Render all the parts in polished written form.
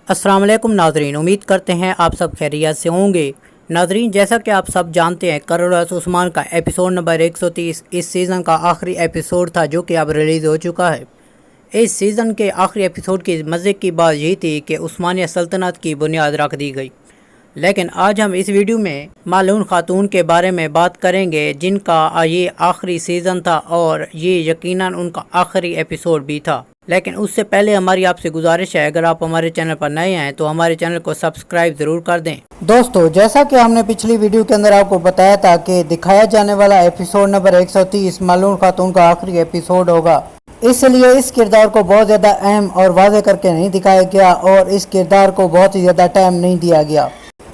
अस्सलाम वालेकुम नाजरीन, उम्मीद करते हैं आप सब खैरियत से होंगे। नाजरीन, जैसा कि आप सब जानते हैं, करोड़स उस्मान का एपिसोड नंबर 130 इस सीज़न का आखिरी एपिसोड था जो कि अब रिलीज़ हो चुका है। इस सीज़न के आखिरी एपिसोड की मज़े की बात ये थी कि उस्मानिया सल्तनत की बुनियाद रख दी गई। लेकिन आज हम इस वीडियो में मालून खातून के बारे में बात करेंगे जिनका ये आखिरी सीज़न था और ये यकीनन उनका आखिरी एपिसोड भी था। लेकिन उससे पहले हमारी आपसे गुजारिश है, अगर आप हमारे चैनल पर नए हैं तो हमारे चैनल को सब्सक्राइब ज़रूर कर दें। दोस्तों, जैसा कि हमने पिछली वीडियो के अंदर आपको बताया था कि दिखाया जाने वाला एपिसोड नंबर 130 मालून खातून का आखिरी एपिसोड होगा, इसलिए इस किरदार को बहुत ज़्यादा अहम और वाज़ेह करके नहीं दिखाया गया और इस किरदार को बहुत ही ज़्यादा टाइम नहीं दिया गया।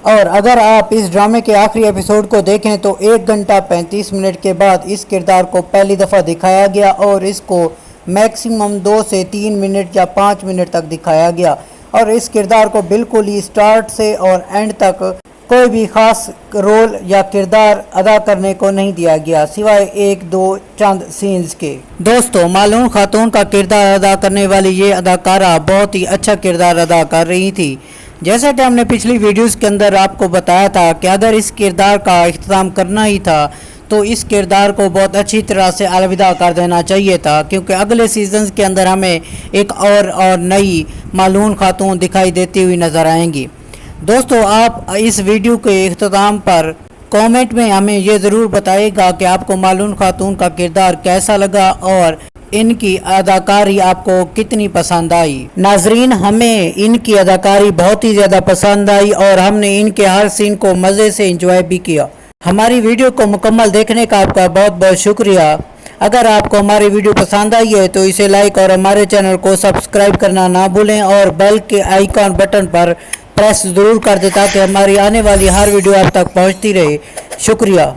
और अगर आप इस ड्रामे के आखिरी एपिसोड को देखें तो 1 घंटा 35 मिनट के बाद इस किरदार को पहली दफ़ा दिखाया गया और इसको मैक्सिमम 2 से 3 मिनट या 5 मिनट तक दिखाया गया और इस किरदार को बिल्कुल ही स्टार्ट से और एंड तक कोई भी ख़ास रोल या किरदार अदा करने को नहीं दिया गया सिवाय 1-2 चंद सीन्स के। दोस्तों, मालून खातून का किरदार अदा करने वाली ये अदाकारा बहुत ही अच्छा किरदार अदा कर रही थी। जैसा कि हमने पिछली वीडियोस के अंदर आपको बताया था कि अगर इस किरदार का इख्तिताम करना ही था तो इस किरदार को बहुत अच्छी तरह से अलविदा कर देना चाहिए था, क्योंकि अगले सीजन्स के अंदर हमें एक और नई मालून खातून दिखाई देती हुई नज़र आएंगी। दोस्तों, आप इस वीडियो के इख्तिताम पर कमेंट में हमें ये ज़रूर बताइएगा कि आपको मालून खातून का किरदार कैसा लगा और इनकी अदाकारी आपको कितनी पसंद आई। नाजरीन, हमें इनकी अदाकारी बहुत ही ज़्यादा पसंद आई और हमने इनके हर सीन को मज़े से एंजॉय भी किया। हमारी वीडियो को मुकम्मल देखने का आपका बहुत बहुत शुक्रिया। अगर आपको हमारी वीडियो पसंद आई है तो इसे लाइक और हमारे चैनल को सब्सक्राइब करना ना भूलें और बेल के आइकॉन बटन पर प्रेस ज़रूर कर दें ताकि हमारी आने वाली हर वीडियो आप तक पहुंचती रहे। शुक्रिया।